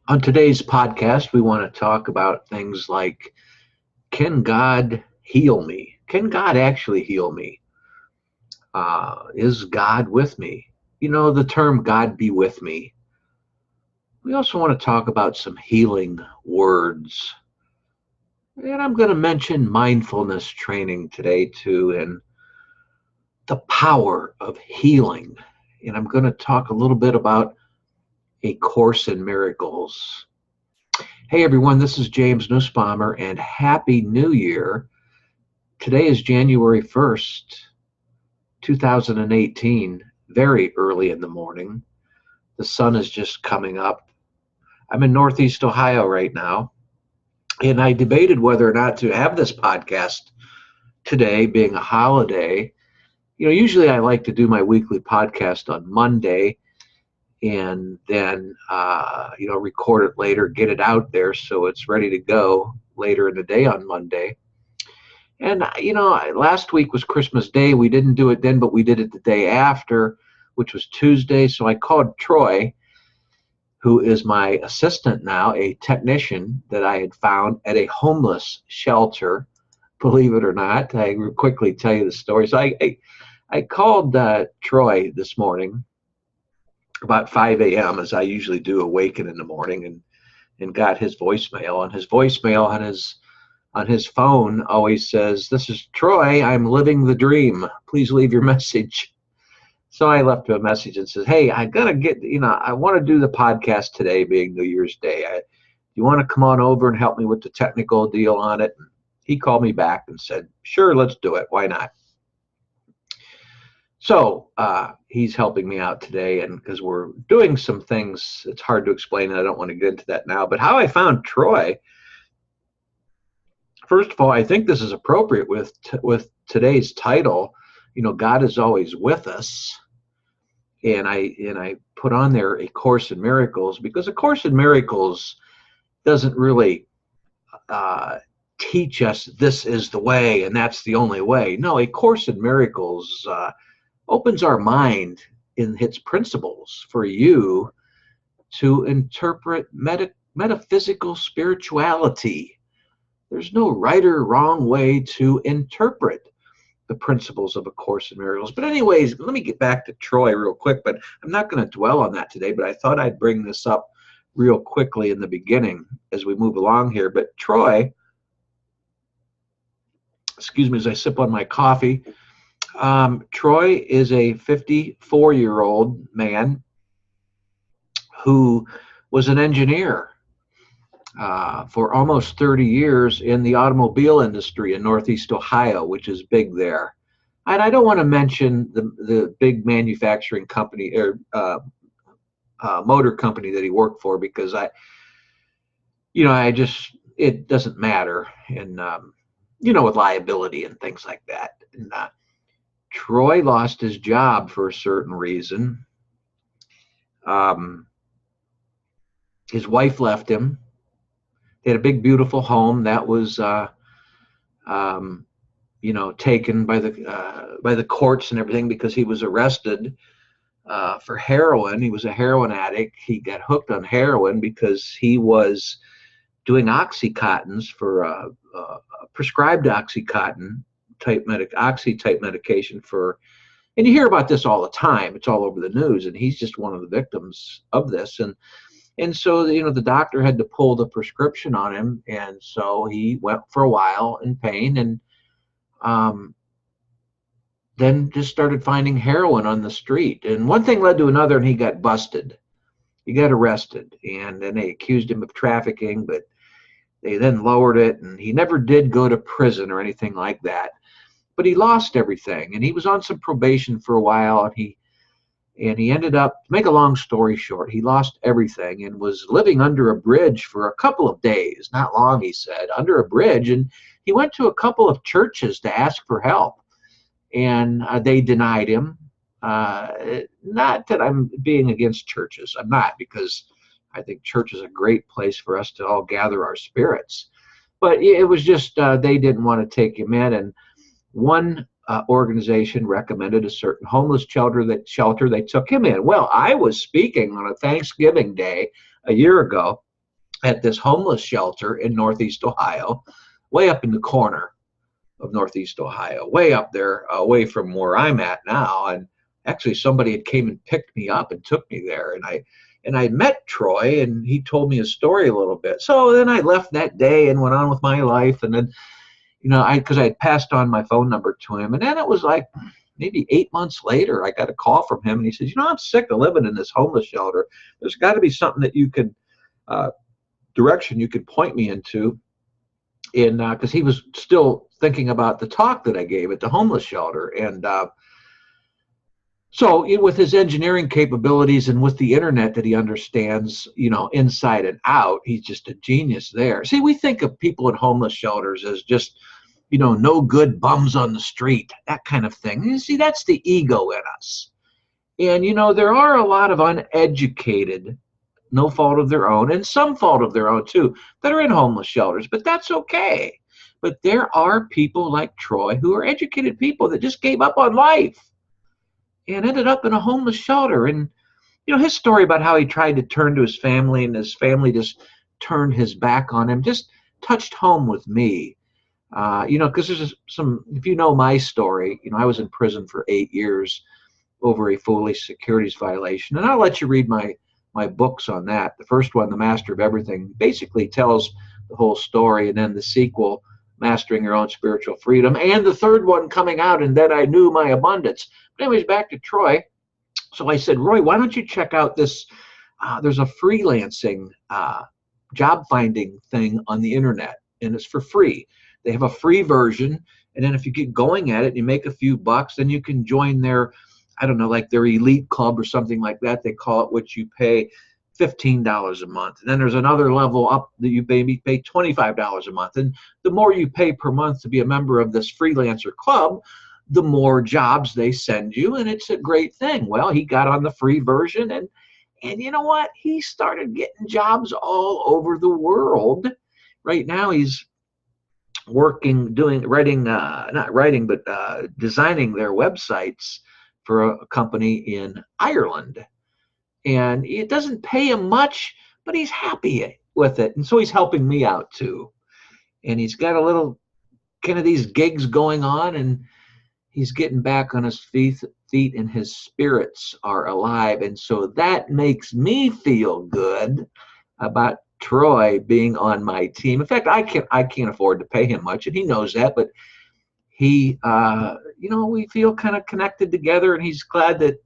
On today's podcast, we want to talk about things like, can God heal me? Can God actually heal me? Is God with me? The term God be with me. We also want to talk about some healing words. And I'm going to mention mindfulness training today too, and the power of healing. And I'm going to talk a little bit about A Course in Miracles. Hey everyone, this is James Nussbaumer, and Happy New Year. Today is January 1st, 2018, very early in the morning. The sun is just coming up. I'm in Northeast Ohio right now, and I debated whether or not to have this podcast today, being a holiday. Usually I like to do my weekly podcast on Monday and then, record it later, get it out there so it's ready to go later in the day on Monday. And, last week was Christmas Day. We didn't do it then, but we did it the day after, which was Tuesday. So I called Troy, who is my assistant now, a technician that I had found at a homeless shelter. Believe it or not, I will quickly tell you the story. So I called Troy this morning about 5 a.m., as I usually do, awaken in the morning, and got his voicemail. And his voicemail on his phone always says, "This is Troy. I'm living the dream. Please leave your message." So I left him a message and says, "Hey, I gotta I want to do the podcast today, being New Year's Day. You want to come on over and help me with the technical deal on it?" And he called me back and said, "Sure, let's do it. Why not?" So he's helping me out today, and because we're doing some things, it's hard to explain, and I don't want to get into that now. But how I found Troy, first of all, I think this is appropriate with today's title. God is always with us, and I put on there A Course in Miracles, because A Course in Miracles doesn't really teach us this is the way and that's the only way. No, A Course in Miracles opens our mind in its principles for you to interpret metaphysical spirituality. There's no right or wrong way to interpret the principles of A Course in Miracles. But anyways, let me get back to Troy real quick, but I'm not going to dwell on that today, but I thought I'd bring this up real quickly in the beginning as we move along here. But Troy, excuse me as I sip on my coffee, Troy is a 54-year-old man who was an engineer for almost 30 years in the automobile industry in Northeast Ohio, which is big there. And I don't want to mention the big manufacturing company or motor company that he worked for, because it doesn't matter, and with liability and things like that. And Troy lost his job for a certain reason. His wife left him. They had a big, beautiful home that was, taken by the courts and everything, because he was arrested for heroin. He was a heroin addict. He got hooked on heroin because he was doing Oxycontins for prescribed Oxycontin type oxy type medication and you hear about this all the time. It's all over the news, and he's just one of the victims of this. And so, the doctor had to pull the prescription on him, and so he went for a while in pain, and then just started finding heroin on the street. And one thing led to another, and he got busted. He got arrested, and then they accused him of trafficking, but they then lowered it, and he never did go to prison or anything like that. But he lost everything, and he was on some probation for a while, and he ended up, to make a long story short, he lost everything and was living under a bridge for a couple of days, not long, he said, under a bridge. And he went to a couple of churches to ask for help, and they denied him. Not that I'm being against churches. I'm not, because I think church is a great place for us to all gather our spirits. But it was just they didn't want to take him in. And one organization recommended a certain homeless shelter they took him in. Well, I was speaking on a Thanksgiving day a year ago at this homeless shelter in Northeast Ohio, way up in the corner of Northeast Ohio, way up there, away from where I'm at now. And actually, somebody had came and picked me up and took me there, and I met Troy, and he told me his story a little bit. So then I left that day and went on with my life, and then, because I had passed on my phone number to him, and then it was like maybe 8 months later, I got a call from him, and he says, I'm sick of living in this homeless shelter. There's got to be something that you can, direction you could point me into. And because he was still thinking about the talk that I gave at the homeless shelter. And so with his engineering capabilities and with the internet that he understands, inside and out, he's just a genius there. See, we think of people in homeless shelters as just, no good bums on the street, that kind of thing. You see, that's the ego in us. And, there are a lot of uneducated, no fault of their own, and some fault of their own too, that are in homeless shelters, but that's okay. But there are people like Troy who are educated people that just gave up on life and ended up in a homeless shelter. And, his story about how he tried to turn to his family and his family just turned his back on him just touched home with me. Because there's if you know my story, I was in prison for 8 years over a foolish securities violation. And I'll let you read my books on that. The first one, The Master of Everything, basically tells the whole story, and then the sequel, Mastering Your Own Spiritual Freedom, and the third one coming out, And Then I Knew My Abundance. But anyways, back to Troy. So I said, Roy, why don't you check out this? There's a freelancing job finding thing on the internet, and it's for free. They have a free version, and then if you get going at it and you make a few bucks, then you can join their, I don't know, like their elite club or something like that, they call it, which you pay $15 a month. And then there's another level up that you maybe pay $25 a month. And the more you pay per month to be a member of this freelancer club, the more jobs they send you, and it's a great thing. Well, he got on the free version, and you know what? He started getting jobs all over the world. Right now he's working, designing their websites for a company in Ireland. And it doesn't pay him much, but he's happy with it. And so he's helping me out too. And he's got a little kind of these gigs going on, and he's getting back on his feet, and his spirits are alive. And so that makes me feel good about Troy being on my team. In fact, I can't afford to pay him much, and he knows that, but he, we feel kind of connected together, and he's glad that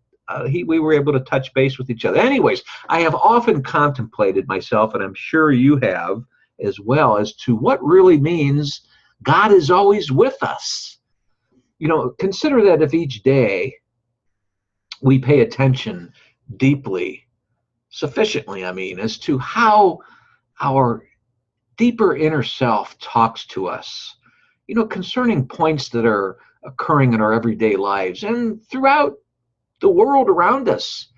we were able to touch base with each other. Anyways, I have often contemplated myself, and I'm sure you have as well, as to what really means God is always with us. Consider that if each day we pay attention deeply, sufficiently, as to how our deeper inner self talks to us, concerning points that are occurring in our everyday lives and throughout the world around us,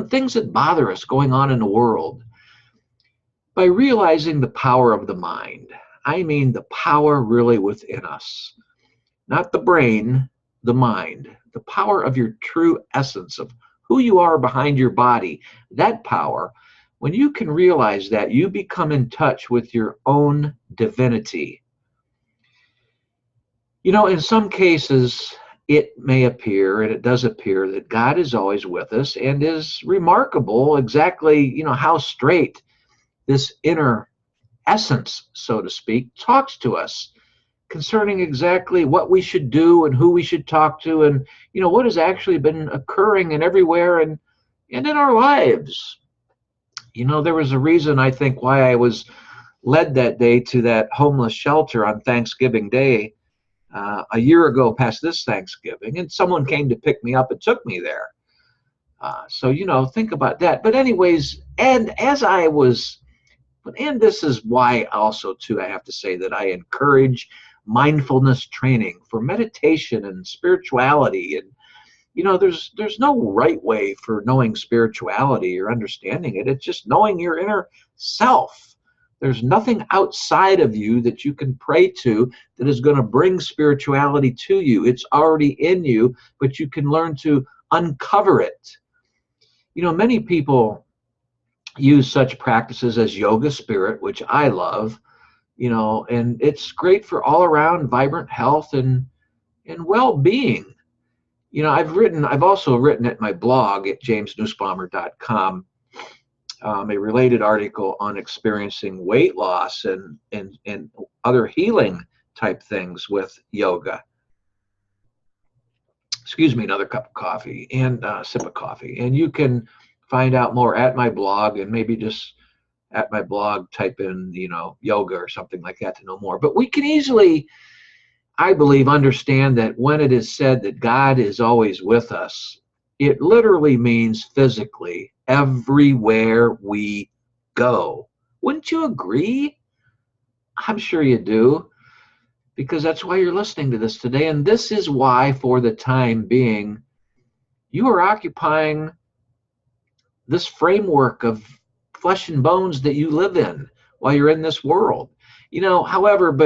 things that bother us going on in the world. By realizing the power of the mind, I mean the power really within us, not the brain, the mind, the power of your true essence of who you are behind your body. That power, when you can realize that, you become in touch with your own divinity. In some cases, it may appear, and it does appear, that God is always with us, and is remarkable exactly, how straight this inner essence, so to speak, talks to us concerning exactly what we should do and who we should talk to, and what has actually been occurring and everywhere and in our lives. There was a reason, I think, why I was led that day to that homeless shelter on Thanksgiving Day a year ago, past this Thanksgiving, and someone came to pick me up and took me there. So think about that. But anyways, and this is why also too, I have to say that I encourage mindfulness training for meditation and spirituality. And there's no right way for knowing spirituality or understanding it. It's just knowing your inner self. There's nothing outside of you that you can pray to that is going to bring spirituality to you. It's already in you, but you can learn to uncover it. Many people use such practices as yoga spirit, which I love, and it's great for all around vibrant health and well-being. I've also written at my blog at jamesnussbaumer.com a related article on experiencing weight loss and other healing type things with yoga. Excuse me, another cup of coffee and sip of coffee. And you can find out more at my blog, and maybe just at my blog type in, yoga or something like that to know more. But we can easily, I believe, understand that when it is said that God is always with us, it literally means physically everywhere we go. Wouldn't you agree? I'm sure you do, because that's why you're listening to this today. And this is why, for the time being, you are occupying this framework of flesh and bones that you live in while you're in this world. However,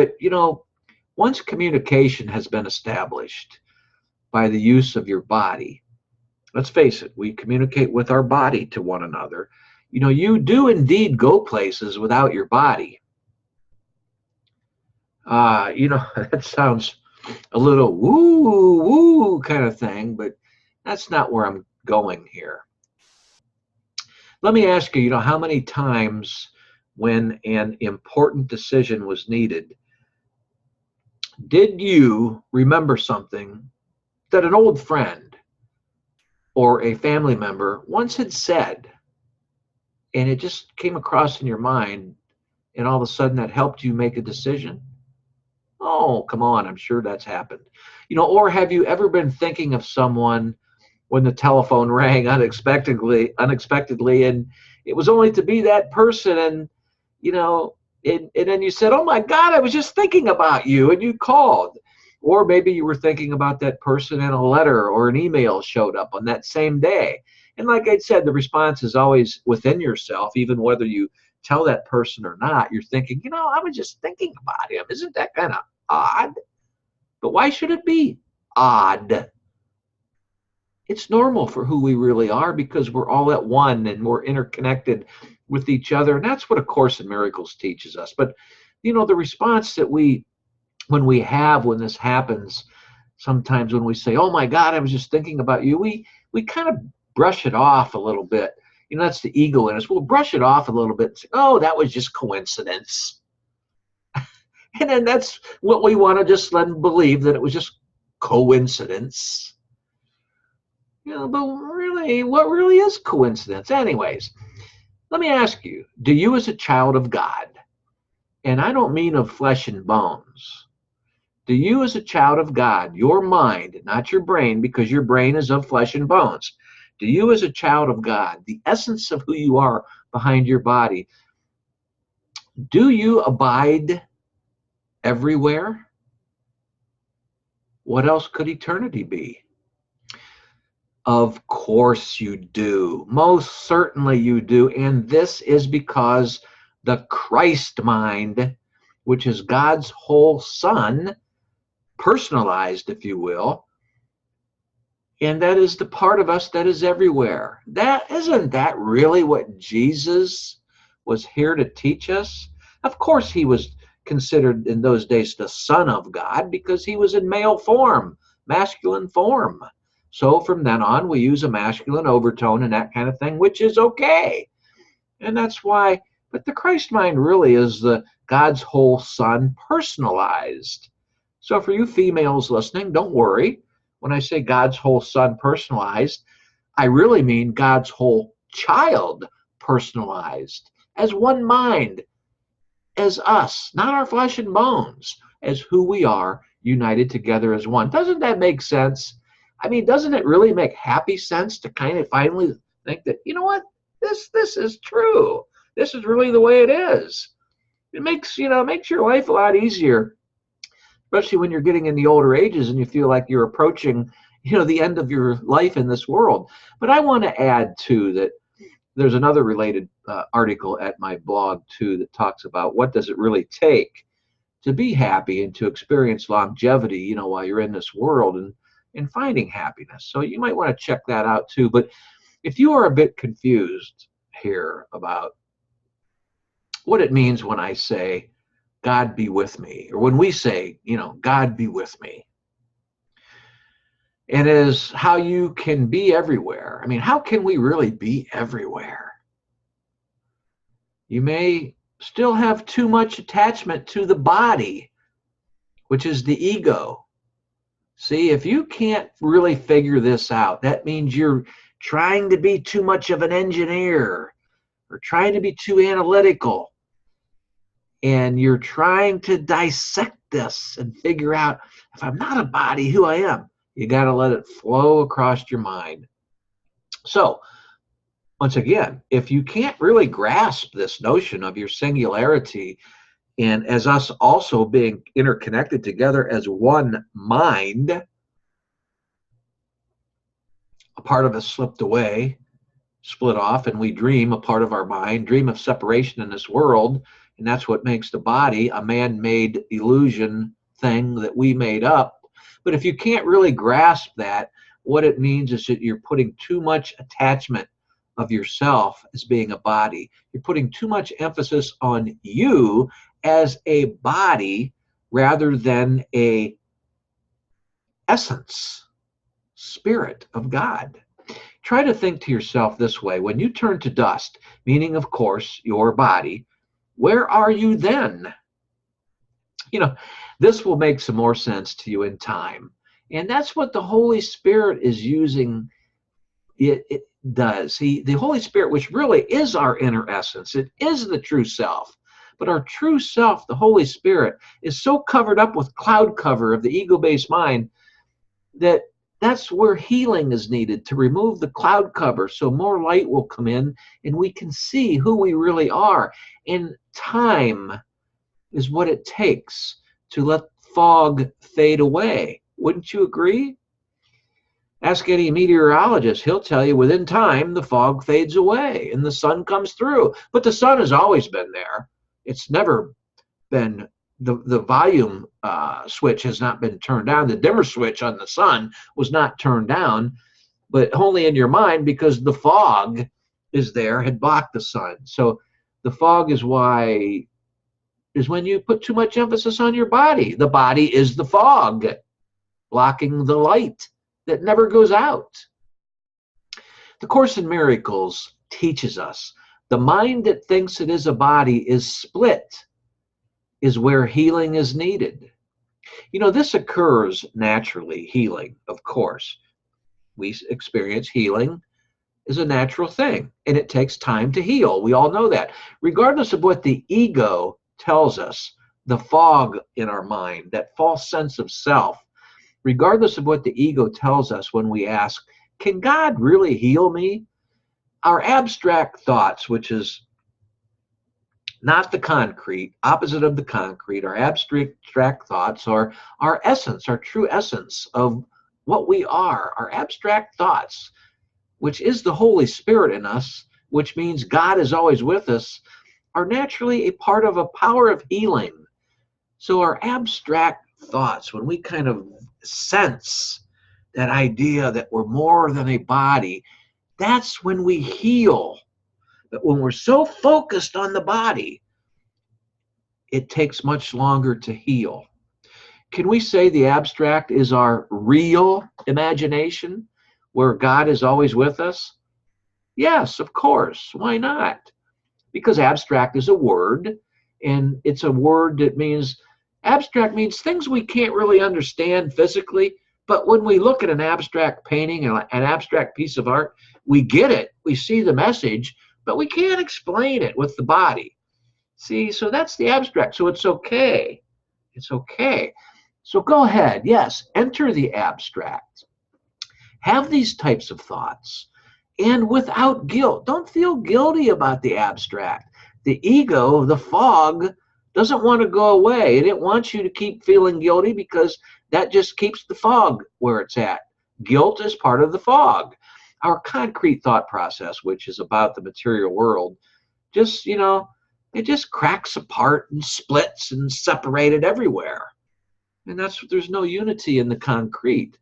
once communication has been established by the use of your body, let's face it, we communicate with our body to one another. You do indeed go places without your body. That sounds a little woo woo kind of thing, but that's not where I'm going here. Let me ask you, how many times when an important decision was needed, did you remember something that an old friend or a family member once had said, and it just came across in your mind, and all of a sudden that helped you make a decision? Oh, come on, I'm sure that's happened. Or have you ever been thinking of someone when the telephone rang unexpectedly, and it was only to be that person, and then you said, "Oh my God, I was just thinking about you," and you called. Or maybe you were thinking about that person and a letter or an email showed up on that same day. And like I said, the response is always within yourself, even whether you tell that person or not. You're thinking, I was just thinking about him. Isn't that kind of odd? But why should it be odd? It's normal for who we really are, because we're all at one and we're interconnected with each other. And that's what A Course in Miracles teaches us. But, the response that when this happens, sometimes when we say, "Oh my God, I was just thinking about you," we kind of brush it off a little bit. That's the ego in us. We'll brush it off a little bit and say, "Oh, that was just coincidence." And then that's what we want to just let them believe, that it was just coincidence. But really, what really is coincidence? Anyways, let me ask you, do you as a child of God, and I don't mean of flesh and bones, do you as a child of God, your mind, not your brain, because your brain is of flesh and bones, do you as a child of God, the essence of who you are behind your body, do you abide everywhere? What else could eternity be? Of course you do. Most certainly you do. And this is because the Christ mind, which is God's whole Son, personalized, if you will, and that is the part of us that is everywhere. Isn't that really what Jesus was here to teach us? Of course he was considered in those days the Son of God, because he was in male form, masculine form. So from then on, we use a masculine overtone and that kind of thing, which is okay. And that's why, but the Christ mind really is the God's whole Son personalized. So for you females listening, don't worry. When I say God's whole Son personalized, I really mean God's whole child personalized, as one mind, as us, not our flesh and bones, as who we are, united together as one. Doesn't that make sense? I mean, doesn't it really make happy sense to kind of finally think that, this is true. This is really the way it is. It makes your life a lot easier, especially when you're getting in the older ages and you feel like you're approaching, the end of your life in this world. But I want to add, too, that there's another related article at my blog, too, that talks about what does it really take to be happy and to experience longevity, while you're in this world and finding happiness. So you might want to check that out, too. But if you are a bit confused here about what it means when I say, God be with me, or when we say, God be with me. And is how you can be everywhere. I mean, how can we really be everywhere? You may still have too much attachment to the body, which is the ego. See, if you can't really figure this out, that means you're trying to be too much of an engineer or trying to be too analytical. And you're trying to dissect this and figure out, if I'm not a body, who I am. You got to let it flow across your mind. So, once again, if you can't really grasp this notion of your singularity and as us also being interconnected together as one mind, a part of us slipped away, split off, and we dream a part of our mind, dream of separation in this world, and that's what makes the body a man-made illusion thing that we made up. But if you can't really grasp that, what it means is that you're putting too much attachment of yourself as being a body. You're putting too much emphasis on you as a body rather than a essence, spirit of God. Try to think to yourself this way. When you turn to dust, meaning, of course, your body, where are you then? This will make some more sense to you in time. And that's what the Holy Spirit is using. It does. The Holy Spirit, which really is our inner essence, it is the true self. But our true self, the Holy Spirit, is so covered up with cloud cover of the ego-based mind that that's where healing is needed, to remove the cloud cover so more light will come in and we can see who we really are. And time is what it takes to let fog fade away. Wouldn't you agree? Ask any meteorologist, he'll tell you within time the fog fades away and the sun comes through. But the sun has always been there. It's never been, the volume switch has not been turned down. The dimmer switch on the sun was not turned down, but only in your mind, because the fog is there, had blocked the sun. So the fog is when you put too much emphasis on your body. The body is the fog, blocking the light that never goes out. The Course in Miracles teaches us the mind that thinks it is a body is split, is where healing is needed. This occurs naturally, healing, of course. We experience healing is a natural thing, and it takes time to heal. We all know that. Regardless of what the ego tells us, the fog in our mind, that false sense of self, regardless of what the ego tells us when we ask, can God really heal me? Our abstract thoughts, which is not the concrete, opposite of the concrete, our abstract thoughts are our essence, our true essence of what we are, our abstract thoughts, which is the Holy Spirit in us, which means God is always with us, are naturally a part of a power of healing. So our abstract thoughts, when we kind of sense that idea that we're more than a body, that's when we heal. But when we're so focused on the body, it takes much longer to heal. Can we say the abstract is our real imagination, where God is always with us? Yes, of course. Why not? Because abstract is a word, and it's a word that means, abstract means things we can't really understand physically, but when we look at an abstract painting, an abstract piece of art, we get it, we see the message, but we can't explain it with the body. See, so that's the abstract, so it's okay. It's okay. So go ahead, yes, enter the abstract. Have these types of thoughts, and without guilt. Don't feel guilty about the abstract. The ego, the fog, doesn't want to go away, and it wants you to keep feeling guilty because that just keeps the fog where it's at. Guilt is part of the fog. Our concrete thought process, which is about the material world, just, it just cracks apart and splits and separated everywhere. And there's no unity in the concrete,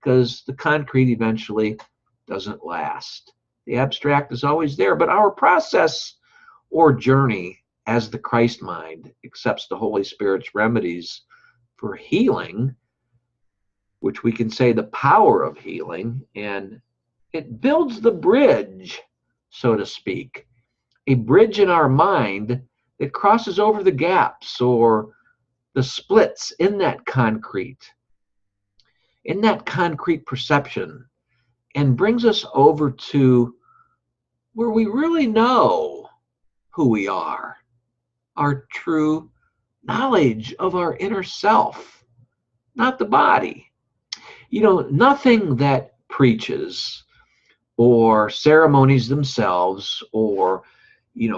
because the concrete eventually doesn't last. The abstract is always there, but our process or journey as the Christ mind accepts the Holy Spirit's remedies for healing, which we can say the power of healing, and it builds the bridge, so to speak, a bridge in our mind that crosses over the gaps or the splits in that concrete perception, and brings us over to where we really know who we are, our true knowledge of our inner self, not the body. Nothing that preaches or ceremonies themselves or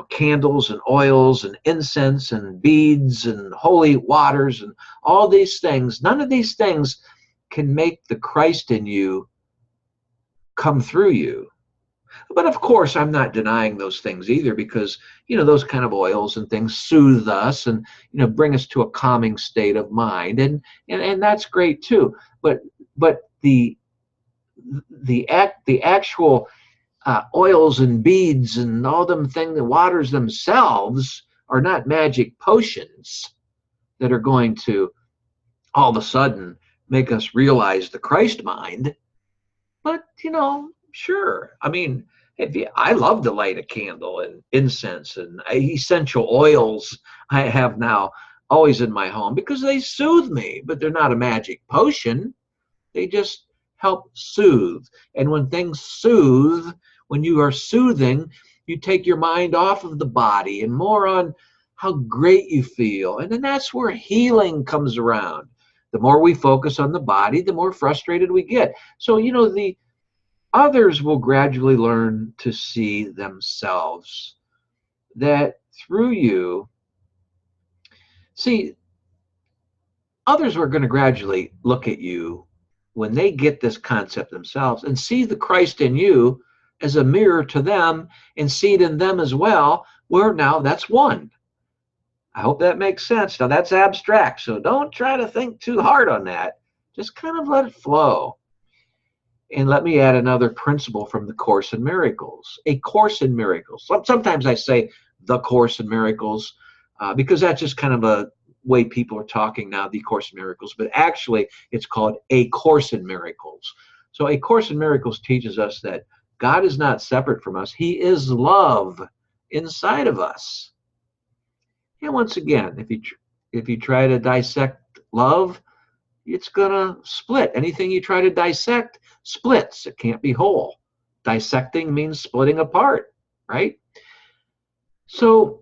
candles and oils and incense and beads and holy waters and all these things, none of these things can make the Christ in you come through you. But of course, I'm not denying those things either, because those kind of oils and things soothe us and bring us to a calming state of mind, and that's great too. But the actual oils and beads and all them things, the waters themselves are not magic potions that are going to all of a sudden make us realize the Christ mind. But sure, I mean, I love to light a candle and incense and essential oils. I have now always in my home because they soothe me, but they're not a magic potion. They just help soothe. And when things soothe, when you are soothing, you take your mind off of the body and more on how great you feel. And then that's where healing comes around. The more we focus on the body, the more frustrated we get. So, the others will gradually learn to see themselves, that through you, others are going to gradually look at you when they get this concept themselves and see the Christ in you as a mirror to them and see it in them as well, where now that's one. I hope that makes sense. Now that's abstract, so don't try to think too hard on that. Just kind of let it flow. And let me add another principle from the Course in Miracles. A Course in Miracles. Sometimes I say the Course in Miracles because that's just kind of a way people are talking now, the Course in Miracles. But actually, it's called A Course in Miracles. So A Course in Miracles teaches us that God is not separate from us. He is love inside of us. And once again, if you try to dissect love, it's going to split. Anything you try to dissect splits. It can't be whole. Dissecting means splitting apart, right? So,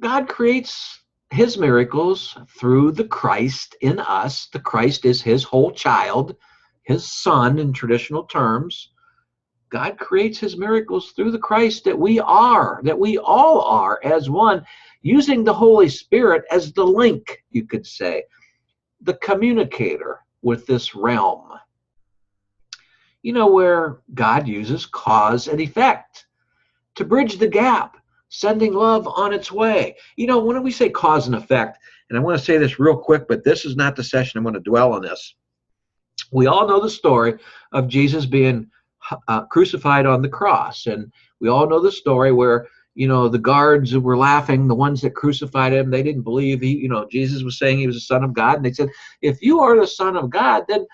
God creates his miracles through the Christ in us. The Christ is his whole child, his son in traditional terms. God creates his miracles through the Christ that we all are as one, using the Holy Spirit as the link, you could say, the communicator with this realm. Where God uses cause and effect to bridge the gap, sending love on its way. When we say cause and effect, and I want to say this real quick, but this is not the session I'm going to dwell on this. We all know the story of Jesus being crucified on the cross, and we all know the story where the guards were laughing, the ones that crucified him. They didn't believe Jesus was saying he was the Son of God, and they said, if you are the Son of God, then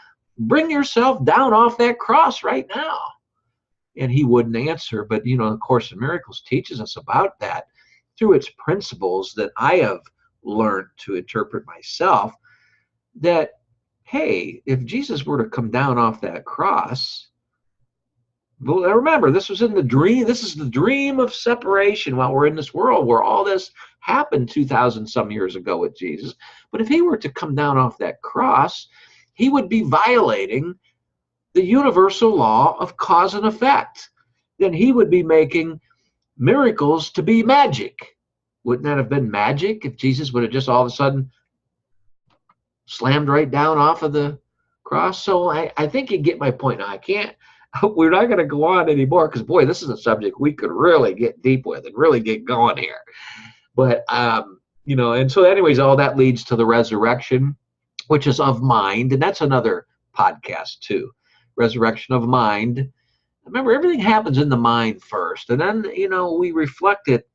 bring yourself down off that cross right now. And he wouldn't answer. But the Course in Miracles teaches us about that through its principles that I have learned to interpret myself, that hey, if Jesus were to come down off that cross, well, remember, this was in the dream. This is the dream of separation while we're in this world where all this happened 2,000 some years ago with Jesus. But if he were to come down off that cross, he would be violating the universal law of cause and effect. Then he would be making miracles to be magic. Wouldn't that have been magic if Jesus would have just all of a sudden slammed right down off of the cross? So I think you get my point. Now, we're not going to go on anymore because, boy, this is a subject we could really get deep with and really get going here. But, and so anyways, all that leads to the resurrection, which is of mind. And that's another podcast too. Resurrection of mind. Remember, everything happens in the mind first, and then we reflect it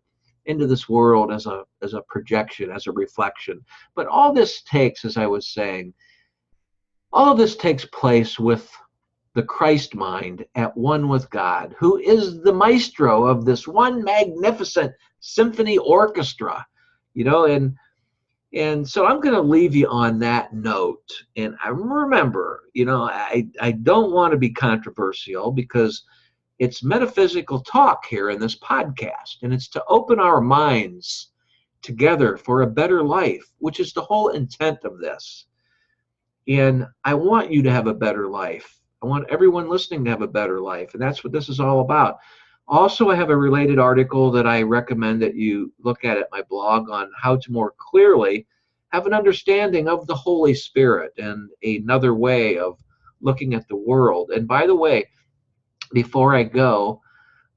into this world as a projection, as a reflection. But all this takes, as I was saying, all of this takes place with the Christ mind at one with God, who is the maestro of this one magnificent symphony orchestra. And so I'm going to leave you on that note. And I remember, I don't want to be controversial because it's metaphysical talk here in this podcast, and it's to open our minds together for a better life, which is the whole intent of this. And I want you to have a better life. I want everyone listening to have a better life, and that's what this is all about. Also, I have a related article that I recommend that you look at my blog on how to more clearly have an understanding of the Holy Spirit and another way of looking at the world. And by the way, before I go,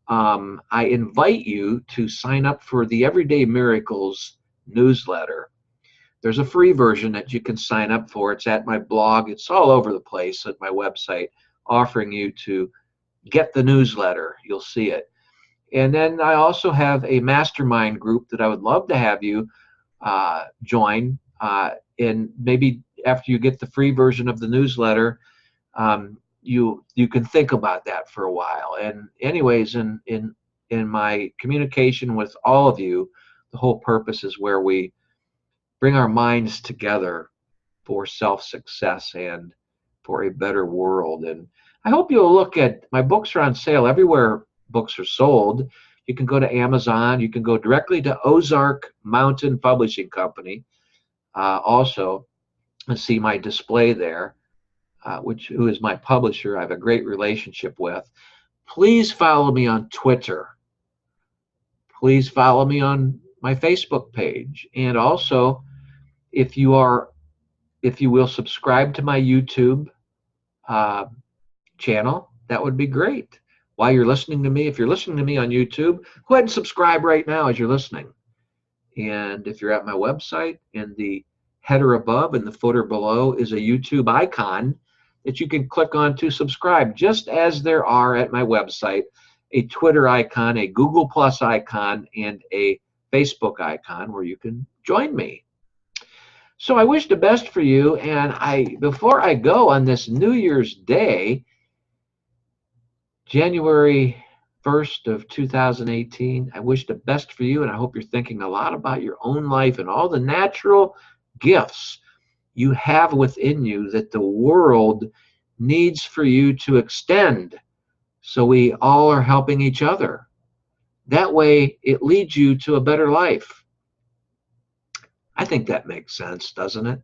I invite you to sign up for the Everyday Miracles newsletter. There's a free version that you can sign up for. It's at my blog. It's all over the place at my website, offering you to get the newsletter. You'll see it. And then I also have a mastermind group that I would love to have you join. And maybe after you get the free version of the newsletter, you can think about that for a while. And anyways, in my communication with all of you, the whole purpose is where we bring our minds together for self-success and for a better world. And I hope you'll look at my books. Are on sale everywhere books are sold. You can go to Amazon. You can go directly to Ozark Mountain Publishing Company also and see my display there, who is my publisher. I have a great relationship with. Please follow me on Twitter. Please follow me on my Facebook page. And also, if you will subscribe to my YouTube channel, that would be great. While you're listening to me, if you're listening to me on YouTube, go ahead and subscribe right now as you're listening. And if you're at my website, in the header above and the footer below is a YouTube icon that you can click on to subscribe, just as there are at my website a Twitter icon, a Google Plus icon, and a Facebook icon where you can join me. So I wish the best for you, and before I go on this New Year's Day, January 1st of 2018, I wish the best for you, and I hope you're thinking a lot about your own life and all the natural gifts you have within you that the world needs for you to extend, so we all are helping each other. That way, it leads you to a better life. I think that makes sense, doesn't it?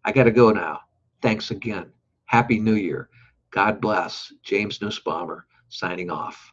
I got to go now. Thanks again. Happy New Year. God bless. James Nussbaumer signing off.